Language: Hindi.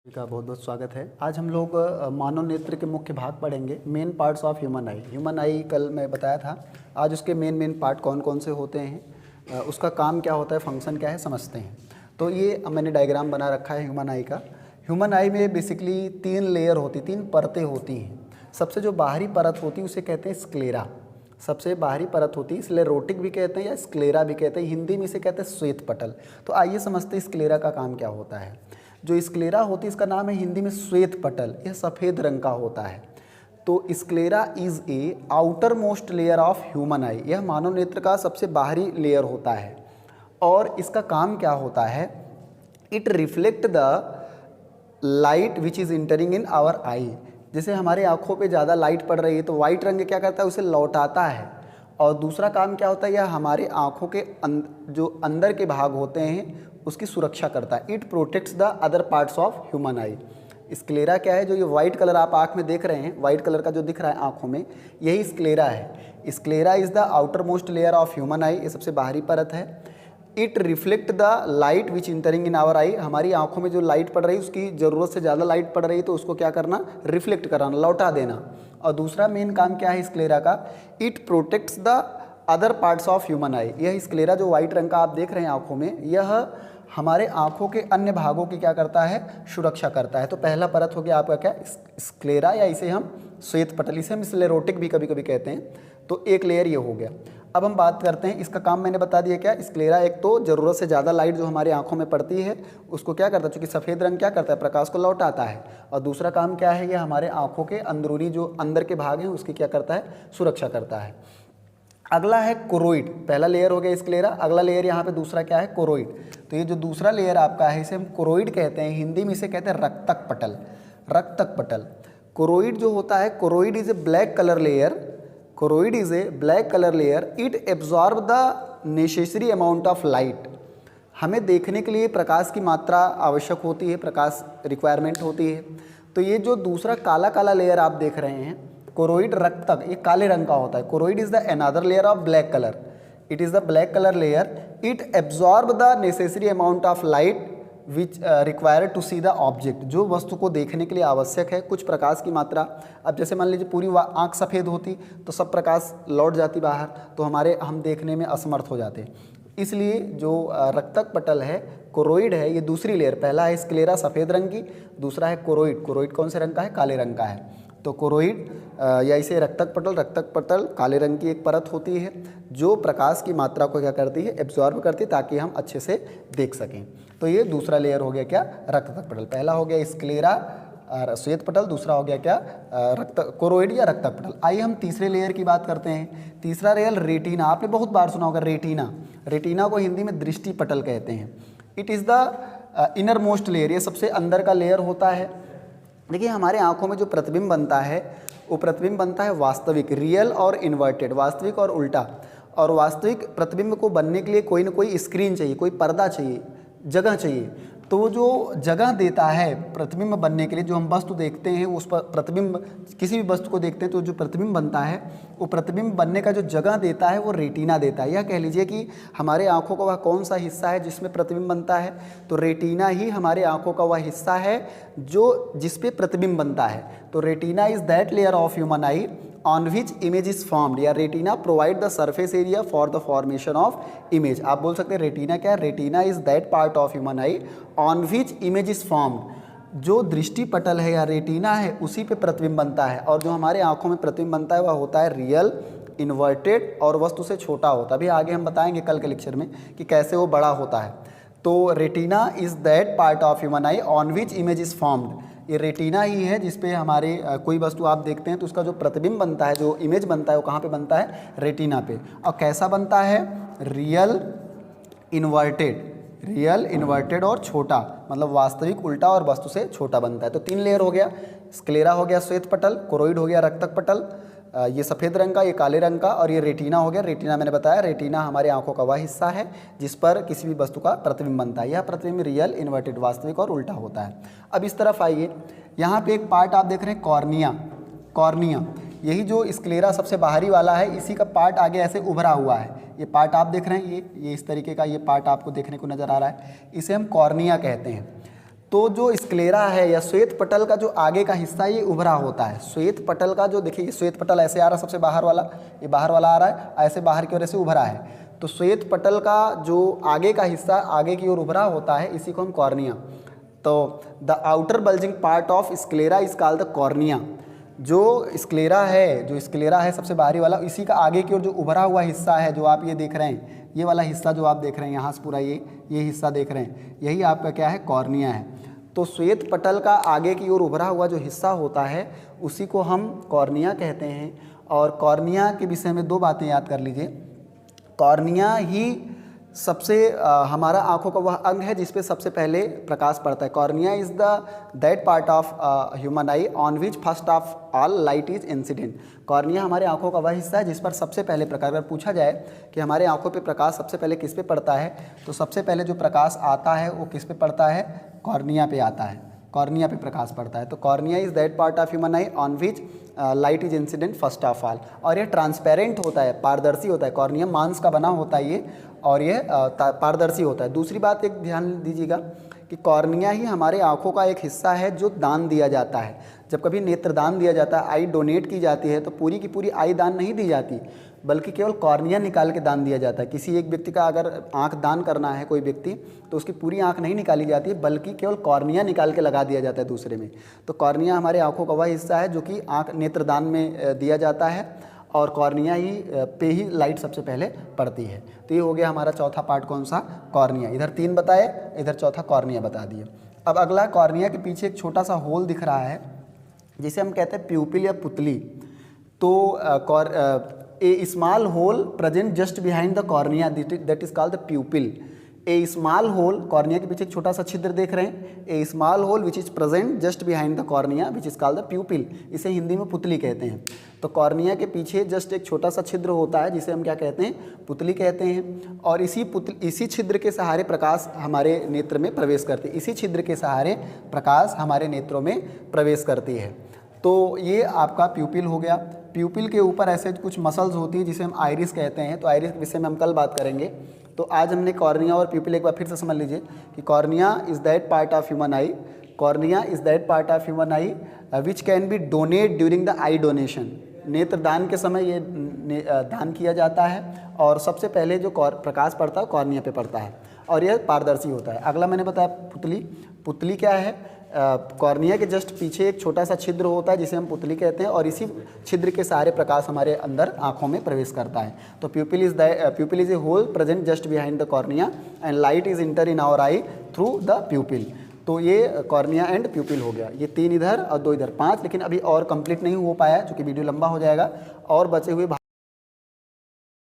का बहुत बहुत स्वागत है। आज हम लोग मानव नेत्र के मुख्य भाग पढ़ेंगे, main parts of human I. Human आई कल मैं बताया था, आज उसके मेन पार्ट कौन कौन से होते हैं, उसका काम क्या होता है, फंक्शन क्या है, समझते हैं। तो ये मैंने डायग्राम बना रखा है ह्यूमन आई का। ह्यूमन आई में बेसिकली 3 लेयर होती, 3 परतें होती हैं। सबसे जो बाहरी परत होती है उसे कहते हैं स्क्लेरा, सबसे बाहरी परत होती है, इसलिए रोटिक भी कहते हैं या स्क्लेरा भी कहते हैं, हिंदी में इसे कहते हैं श्वेत पटल। तो आइए समझते हैं स्क्लेरा का काम क्या होता है। जो स्क्लेरा होती है इसका नाम है हिंदी में श्वेत पटल, यह सफ़ेद रंग का होता है। तो sclera is a outer most layer of human आई, यह मानव नेत्र का सबसे बाहरी लेयर होता है। और इसका काम क्या होता है, it reflect the light which is entering in our eye. जैसे हमारे आँखों पे ज़्यादा लाइट पड़ रही है तो वाइट रंग क्या करता है, उसे लौटाता है। और दूसरा काम क्या होता है, यह हमारे आँखों के जो अंदर के भाग होते हैं उसकी सुरक्षा करता है। It protects the other parts of human I. Sclera क्या है, जो ये वाइट कलर आप आँख में देख रहे हैं, वाइट कलर का जो दिख रहा है आँखों में, यही स्क्लेरा है। Sclera is the outermost layer of human eye, ये सबसे बाहरी परत है। It reflect the light which entering in our eye, हमारी आँखों में जो लाइट पड़ रही है उसकी ज़रूरत से ज़्यादा लाइट पड़ रही है तो उसको क्या करना, रिफ्लेक्ट कराना, लौटा देना। और दूसरा मेन काम क्या है स्क्लेरा का, it protects the other parts of human आई। यह स्क्लेरा जो वाइट रंग का आप देख रहे हैं आँखों में, यह हमारे आँखों के अन्य भागों की क्या करता है, सुरक्षा करता है। तो पहला परत हो गया आपका क्या, स्क्लेरा, या इसे हम श्वेत पटल, इसे हम स्लेरोटिक भी कभी कभी कहते हैं। तो एक लेयर ये हो गया। अब हम बात करते हैं इसका काम, मैंने बता दिया क्या, स्क्लेरा एक तो ज़रूरत से ज़्यादा लाइट जो हमारे आँखों में पड़ती है उसको क्या करता है, चूँकि सफ़ेद रंग क्या करता है, प्रकाश को लौटाता है। और दूसरा काम क्या है, ये हमारे आँखों के अंदरूनी जो अंदर के भाग हैं उसकी क्या करता है, सुरक्षा करता है। अगला है कोरोइड, पहला लेयर हो गया स्क्लेरा, अगला लेयर यहाँ पे दूसरा क्या है, कोरोइड। तो ये जो दूसरा लेयर आपका है इसे हम कोरोइड कहते हैं, हिंदी में इसे कहते हैं रक्तक पटल, रक्तक पटल। कोरोइड जो होता है, choroid is a black colour layer, choroid is a black colour layer, it absorb the necessary amount of light. हमें देखने के लिए प्रकाश की मात्रा आवश्यक होती है, प्रकाश रिक्वायरमेंट होती है। तो ये जो दूसरा काला काला लेयर आप देख रहे हैं, कोरोइड रक्तक, ये काले रंग का होता है। Choroid is the another layer of black colour, it is the black colour layer, it absorb the necessary amount of light which required to see the object. जो वस्तु को देखने के लिए आवश्यक है कुछ प्रकाश की मात्रा। अब जैसे मान लीजिए पूरी आँख सफ़ेद होती तो सब प्रकाश लौट जाती बाहर, तो हम देखने में असमर्थ हो जाते। इसलिए जो रक्तक पटल है, कोरोइड है, ये दूसरी लेयर, पहला है स्क्लेरा सफ़ेद रंग की, दूसरा है कोरोइड। कोरोइड कौन से रंग का है, काले रंग का है। तो कोरोइड या इसे रक्तक पटल काले रंग की एक परत होती है जो प्रकाश की मात्रा को क्या करती है, एब्जॉर्ब करती है, ताकि हम अच्छे से देख सकें। तो ये दूसरा लेयर हो गया क्या, रक्तक पटल। पहला हो गया स्क्लेरा श्वेत पटल, दूसरा हो गया क्या, कोरोइड या रक्तक पटल। आइए हम तीसरे लेयर की बात करते हैं। तीसरा लेयर रेटिना, आपने बहुत बार सुना होगा रेटिना। रेटिना को हिंदी में दृष्टि पटल कहते हैं। It is the inner most layer, ये सबसे अंदर का लेयर होता है। देखिए हमारे आँखों में जो प्रतिबिंब बनता है वो प्रतिबिंब बनता है वास्तविक, रियल और इन्वर्टेड, वास्तविक और उल्टा। और वास्तविक प्रतिबिंब को बनने के लिए कोई ना कोई स्क्रीन चाहिए, कोई पर्दा चाहिए, जगह चाहिए। तो वो जो जगह देता है प्रतिबिंब बनने के लिए, जो हम वस्तु देखते हैं उस पर प्रतिबिंब, किसी भी वस्तु को देखते हैं तो जो प्रतिबिंब बनता है वो प्रतिबिंब बनने का जो जगह देता है वो रेटिना देता है। यह कह लीजिए कि हमारे आँखों का वह कौन सा हिस्सा है जिसमें प्रतिबिंब बनता है, तो रेटिना ही हमारे आँखों का वह हिस्सा है जो जिस पे प्रतिबिंब बनता है। तो retina is that layer of human I on which image is formed, या retina provide the surface area for the formation of image. आप बोल सकते हैं रेटिना क्या है, retina is that part of human I on which image is formed. जो दृष्टि पटल है या रेटिना है उसी पे प्रतिबिंब बनता है। और जो हमारे आँखों में प्रतिबिंब बनता है वह होता है रियल, इन्वर्टेड और वस्तु से छोटा होता है। अभी आगे हम बताएंगे कल के लेक्चर में कि कैसे वो बड़ा होता है। तो retina is that part of human I on which image is formed. ये रेटिना ही है जिस पे हमारे कोई वस्तु आप देखते हैं तो उसका जो प्रतिबिंब बनता है, जो इमेज बनता है, वो कहाँ पे बनता है, रेटिना पे। और कैसा बनता है, रियल, इन्वर्टेड, रियल, इन्वर्टेड और छोटा, मतलब वास्तविक, उल्टा और वस्तु से छोटा बनता है। तो 3 लेयर हो गया, स्क्लेरा हो गया श्वेत पटल, कोरोइड हो गया रक्तक पटल, ये सफ़ेद रंग का, ये काले रंग का, और ये रेटिना हो गया। रेटिना मैंने बताया, रेटिना हमारे आंखों का वह हिस्सा है जिस पर किसी भी वस्तु का प्रतिबिंब बनता है। यह प्रतिबिंब रियल, इन्वर्टेड, वास्तविक और उल्टा होता है। अब इस तरफ आइए, यहाँ पे एक पार्ट आप देख रहे हैं कॉर्निया, कॉर्निया, यही जो स्क्लेरा सबसे बाहरी वाला है, इसी का पार्ट आगे ऐसे उभरा हुआ है। ये पार्ट आप देख रहे हैं, ये इस तरीके का ये पार्ट आपको देखने को नज़र आ रहा है, इसे हम कॉर्निया कहते हैं। तो जो स्क्लेरा है या श्वेत पटल का जो आगे का हिस्सा ये उभरा होता है। श्वेत पटल का जो देखिए श्वेत पटल ऐसे आ रहा है, सबसे बाहर वाला, ये बाहर वाला आ रहा है, ऐसे बाहर की ओर ऐसे उभरा है। तो श्वेत पटल का जो आगे का हिस्सा आगे की ओर उभरा होता है, इसी को हम कॉर्निया। तो the outer bulging part of sclera is called the cornea. जो स्क्लेरा है सबसे बाहरी वाला, इसी का आगे की ओर जो उभरा हुआ हिस्सा है जो आप ये देख रहे हैं, ये वाला हिस्सा जो आप देख रहे हैं यहाँ से पूरा ये हिस्सा देख रहे हैं, यही आपका क्या है, कॉर्निया है। तो श्वेत पटल का आगे की ओर उभरा हुआ जो हिस्सा होता है उसी को हम कॉर्निया कहते हैं। और कॉर्निया के विषय में 2 बातें याद कर लीजिए। कॉर्निया ही सबसे हमारा आँखों का वह अंग है जिस पे सबसे पहले प्रकाश पड़ता है। Cornea is that part of human I on which first of all light is incident. Cornea हमारे आँखों का वह हिस्सा है जिस पर सबसे पहले प्रकाश, अगर पूछा जाए कि हमारे आँखों पे प्रकाश सबसे पहले किस पे पड़ता है, तो सबसे पहले जो प्रकाश आता है वो किस पे पड़ता है, कॉर्निया पे आता है, कॉर्निया पे प्रकाश पड़ता है। तो cornea is that part of human I on which light is incident first of all. और ये ट्रांसपेरेंट होता है, पारदर्शी होता है। कॉर्निया मांस का बना होता है ये, और ये पारदर्शी होता है। दूसरी बात एक ध्यान दीजिएगा कि कॉर्निया ही हमारे आँखों का एक हिस्सा है जो दान दिया जाता है। जब कभी नेत्रदान दिया जाता है, आई डोनेट की जाती है, तो पूरी की पूरी आई दान नहीं दी जाती, बल्कि केवल कॉर्निया निकाल के दान दिया जाता है। किसी एक व्यक्ति का अगर आंख दान करना है कोई व्यक्ति, तो उसकी पूरी आंख नहीं निकाली जाती है, बल्कि केवल कॉर्निया निकाल के लगा दिया जाता है दूसरे में। तो कॉर्निया हमारे आंखों का वह हिस्सा है जो कि आंख नेत्रदान में दिया जाता है, और कॉर्निया ही पे ही लाइट सबसे पहले पड़ती है। तो ये हो गया हमारा चौथा पार्ट, कौन सा, कॉर्निया। इधर 3 बताए, इधर चौथा कॉर्निया बता दिए। अब अगला, कॉर्निया के पीछे एक छोटा सा होल दिख रहा है जिसे हम कहते हैं प्यूपिल या पुतली। तो a small hole present just behind the cornea that is called the pupil. A small hole, cornea के पीछे एक छोटा सा छिद्र देख रहे हैं, a small hole which is present just behind the cornea which is called the pupil. इसे हिंदी में पुतली कहते हैं। तो कॉर्निया के पीछे जस्ट एक छोटा सा छिद्र होता है जिसे हम क्या कहते हैं, पुतली कहते हैं। और इसी छिद्र के सहारे प्रकाश हमारे नेत्र में प्रवेश करती है, इसी छिद्र के सहारे प्रकाश हमारे नेत्रों में प्रवेश करती है। तो ये आपका प्यूपिल हो गया। प्यूपिल के ऊपर ऐसे कुछ मसल्स होती हैं जिसे हम आइरिस कहते हैं। तो आइरिस के विषय में हम कल बात करेंगे। तो आज हमने कॉर्निया और प्यूपिल एक बार फिर से समझ लीजिए कि cornea is that part of human I, cornea is that part of human I which can be donate during the I donation. नेत्रदान के समय ये दान किया जाता है, और सबसे पहले जो प्रकाश पड़ता है कॉर्निया पे पड़ता है, और यह पारदर्शी होता है। अगला मैंने बताया पुतली। पुतली क्या है, कॉर्निया के जस्ट पीछे एक छोटा सा छिद्र होता है जिसे हम पुतली कहते हैं, और इसी छिद्र के सहारे प्रकाश हमारे अंदर आँखों में प्रवेश करता है। तो pupil is a hole present just behind the cornea and light is enter in our eye through the pupil. तो ये कॉर्निया एंड प्यूपिल हो गया। ये 3 इधर और 2 इधर, 5। लेकिन अभी और कंप्लीट नहीं हो पाया है क्योंकि वीडियो लंबा हो जाएगा, और बचे हुए